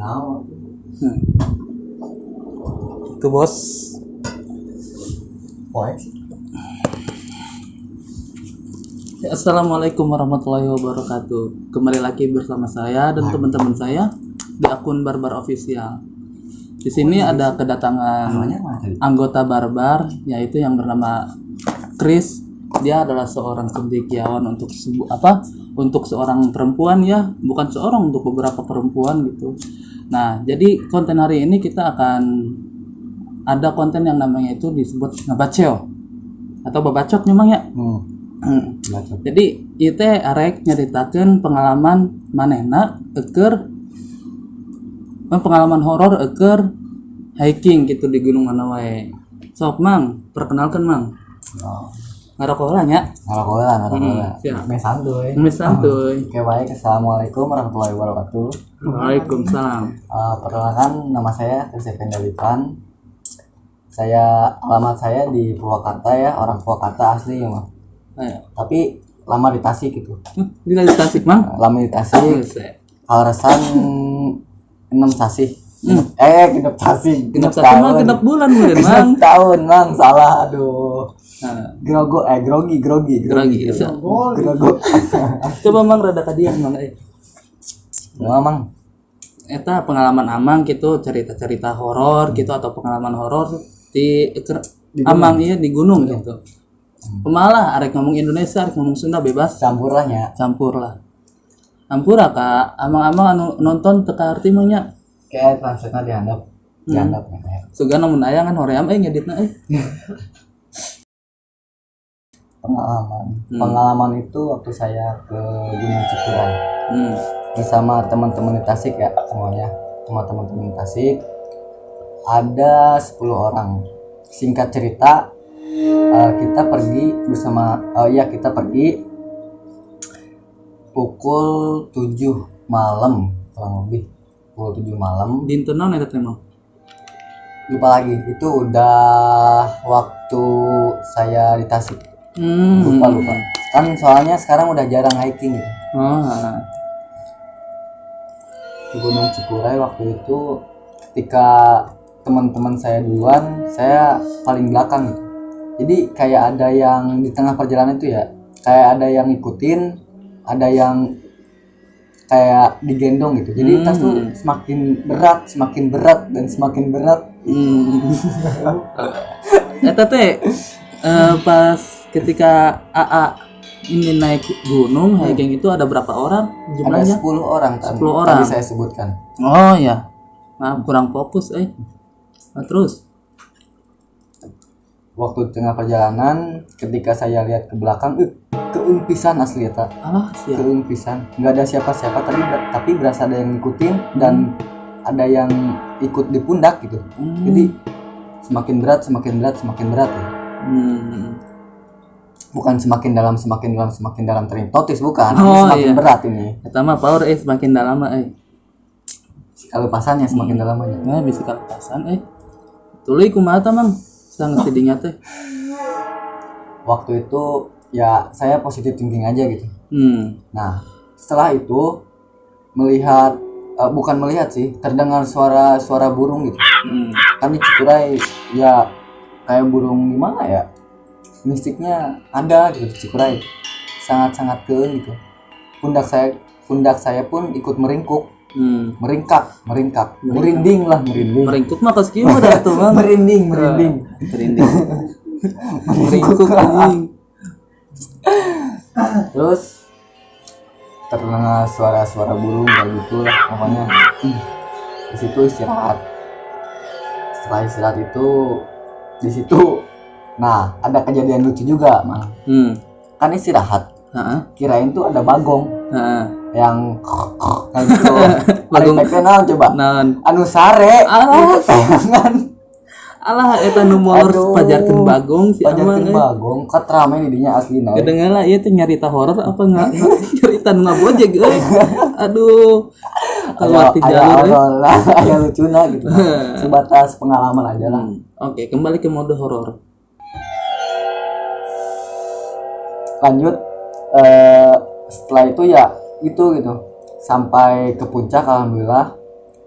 Nah, Itu bos. poin. Assalamualaikum warahmatullahi wabarakatuh. Kembali lagi bersama saya dan teman-teman saya di akun Barbar Official. Di sini ada kedatangan anggota Barbar, yaitu yang bernama Chris. Dia adalah seorang cendekiawan untuk seorang perempuan ya, bukan seorang, untuk beberapa perempuan gitu. Nah, jadi konten hari ini kita akan ada konten yang namanya itu disebut ngebaceo atau babacot memang ya. Jadi itu arek nyeritakeun pengalaman manehna pengalaman horor eker hiking gitu di gunung mana wae. Sok Mang, perkenalkan Mang. Ngarokok lah nya. Ngarokok. Siap. Mes santuy. Mes santuy. Oke, baik. Assalamualaikum warahmatullahi wabarakatuh. Waalaikumsalam. Perkenalkan, nama saya Chris Dalipan. Alamat saya di Purwakarta ya, orang Purwakarta asli ya, Mang. Tapi lama di Tasik gitu. Di Tasik, Mang. Lama di Tasik. Kaleresan 6 sasih. Genep Tasik. Genep tahun. Genep bulan mungkin, Mang. Tahun, Mang. Salah, aduh. Grogi. Grogi. Coba Mang rada kadieu Mang Mang. Eta pengalaman Amang gitu, cerita-cerita horor gitu atau pengalaman horor di Amang iya di gunung gitu. Pemalah arek ngomong Indonesia, arek ngomong Sunda bebas. Campur lah. Campur Kak. Amang-amang anu nonton teka arti mah nya. Kayak translate-na dihandap ya. Sugana mun aya kan hoream ngeditna Pengalaman itu waktu saya ke Gunung Cikuray bersama teman-teman di Tasik ya, semuanya cuma teman-teman di Tasik ada 10 orang. Singkat cerita, kita pergi pukul 7 malam, kurang lebih pukul 7 malam. Dinten naon eta teh Mang? Lupa lagi, itu udah waktu saya di Tasik. Lupa kan soalnya sekarang udah jarang hiking gitu. Di Gunung Cikuray waktu itu ketika teman-teman saya duluan, saya paling belakang gitu. Jadi kayak ada yang di tengah perjalanan itu ya, kayak ada yang ngikutin, ada yang kayak digendong gitu. Jadi tas tuh semakin berat dan semakin berat. Eta teh pas ketika AA ini naik gunung hiking itu ada berapa orang jumlahnya? Ada 10 orang. 10 orang. Tadi saya sebutkan. Oh ya. Maaf kurang fokus Nah, terus waktu tengah perjalanan ketika saya lihat ke belakang, keun pisan asli eta. Keun pisan. Enggak ada siapa-siapa tapi berasa ada yang ngikutin dan ada yang ikut di pundak gitu. Jadi semakin berat ya. Bukan semakin dalam terhipnotis, bukan. Semakin berat ini. Eta mah power semakin dalam Kalupasannya semakin dalam aja. Nah, bisa kalupasan Tuluy kumaha ta Mang? Sangat didinya teh. Waktu itu ya saya positive thinking aja gitu. Nah, setelah itu terdengar suara burung gitu. Kan di Cikuray ya kayak burung gimana ya? Mistiknya ada gitu di Cikuray. Sangat-sangat keun gitu. Pundak saya pun ikut meringkuk. Meringkak. Merinding. Meringkuk mah kos kieu mah atuh Mang. Merinding. Meringkuk anjing. Terus terdengar suara burung kayak gitu lah pokoknya. Di situ istirahat. Setelah istirahat itu di situ ada kejadian lucu juga, Mang. Kan istirahat. Kirain tuh ada bagong. Yang kayak gitu. Bagong naon coba? Anu sare. Tayangan. Alah eta nu molor pajarkeun bagong si Amang. Bagong kat rame di dinya aslina. Kedengeun lah ieu teh nyarita horor apa enggak? Nyarita nu ngabojeg Aduh. Keluar ti jalur aya lucuna gitu. Sebatas pengalaman aja lah. Oke, kembali ke mode horor. Lanjut setelah itu ya gitu sampai ke puncak. Alhamdulillah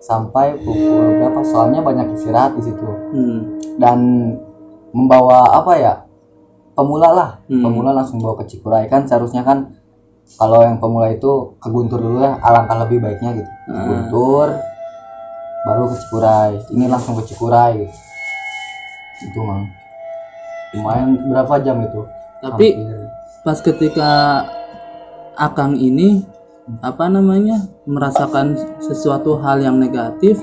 sampai pukul berapa, soalnya banyak istirahat di situ. Dan membawa apa ya, pemula lah, pemula langsung bawa ke Cikuray. Kan seharusnya kan kalau yang pemula itu ke Guntur dulu ya, alangkah lebih baiknya gitu. Guntur baru ke Cikuray, ini langsung ke Cikuray gitu. Itu mang lumayan berapa jam itu. Tapi Hampir. pas ketika Akang ini apa namanya merasakan sesuatu hal yang negatif,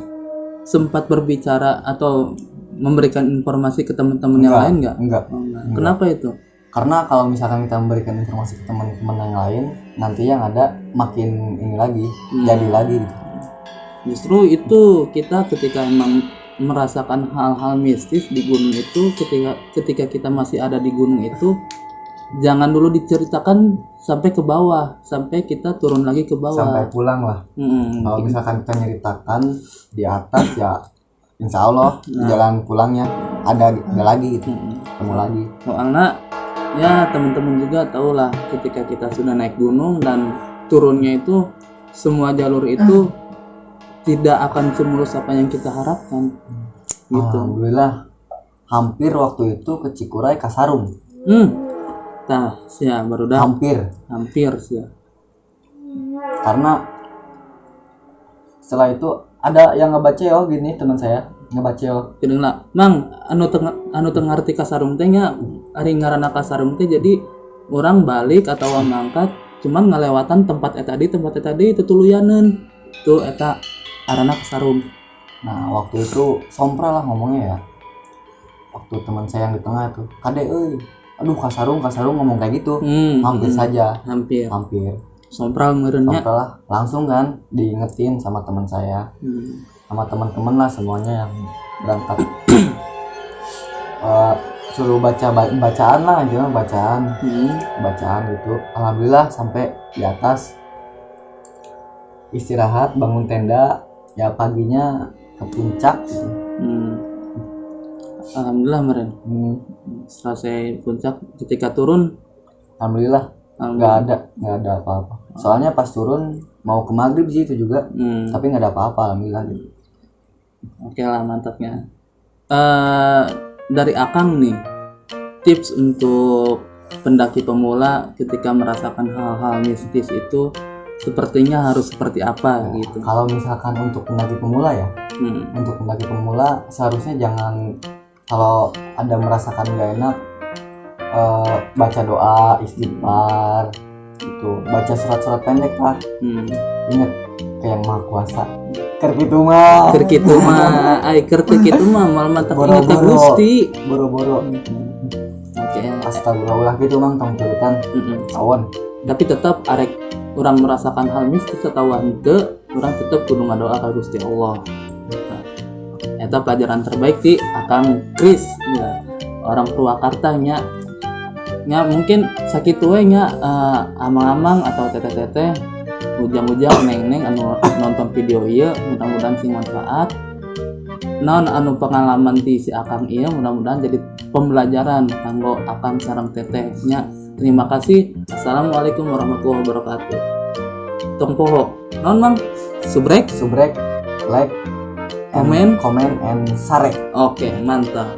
sempat berbicara atau memberikan informasi ke teman-teman yang lain nggak? Enggak. Kenapa itu? Karena kalau misalkan kita memberikan informasi ke teman-teman yang lain, nanti yang ada makin ini lagi, jadi lagi gitu. Justru itu kita ketika emang merasakan hal-hal mistis di gunung itu, ketika kita masih ada di gunung itu, jangan dulu diceritakan sampai ke bawah, sampai kita turun lagi ke bawah. Sampai pulang lah. Kalau misalkan kita nyeritakan di atas ya, insya Allah di jalan pulangnya ada lagi gitu, ketemu lagi. Soalnya ya teman-teman juga tahu lah, ketika kita sudah naik gunung dan turunnya itu semua jalur itu tidak akan semulus apa yang kita harapkan gitu. Alhamdulillah hampir waktu itu ke Cikuray Kasarung. Tah sia baru dah hampir sia. Karena setelah itu ada yang ngebaceo gini, teman saya ngebaceo. Kedeung lah, Mang, anu teu ngarti Kasarung teh nya, ari ngaranna Kasarung teh jadi orang balik atau mangkat cuman ngalewatan tempat eta di tutuluyaneun. Tuh eta arana Kasarung. Nah, waktu itu sompra lah ngomongnya ya. Waktu teman saya yang di tengah tuh, "Kade euy, aduh Kasarung ngomong kayak gitu." Hampir saja. Hampir. Sompral meureunnya. Sompra lah, langsung kan diingetin sama teman saya. Sama teman-teman lah semuanya yang berangkat. Suruh bacaan lah, jangan bacaan gitu. Alhamdulillah sampai di atas, istirahat, bangun tenda, ya paginya ke puncak gitu. Alhamdulillah meren. Selesai puncak, ketika turun Alhamdulillah nggak ada apa-apa. Soalnya pas turun mau ke maghrib sih itu juga, tapi nggak ada apa-apa, alhamdulillah gitu. Oke lah, mantapnya. Dari Akang nih, tips untuk pendaki pemula ketika merasakan hal-hal mistis itu sepertinya harus seperti apa gitu. Kalau misalkan untuk pendaki pemula ya, untuk pendaki pemula seharusnya jangan, kalau ada merasakan nggak enak, baca doa, istighfar gitu, baca surat-surat pendek lah. Ingat ke yang maha kuasa. Keur kitu mah mal mantap ingat ka Gusti. Boro-boro. Oke. Astagfirullah gitu mang tong turutan. Awon. Tapi tetap arek orang merasakan hal mistis atau henteu, orang tetap kudu ngadoa ka Gusti Allah. Eta pelajaran terbaik ti Akang Kris ya. Orang Purwakarta nya mungkin sakitu we nya amang-amang atau teteh-teteh, ujang-ujang neng-neng anu nonton video ieu, mudah-mudahan sing manfaat. Naon anu pengalaman ti si Akang ieu mudah-mudahan jadi pembelajaran kanggo Akang sareng teteh nya. Terima kasih. Assalamualaikum warahmatullahi wabarakatuh. Tong poho. Naon Mang? Subrek, like, comment and share. Oke, mantap.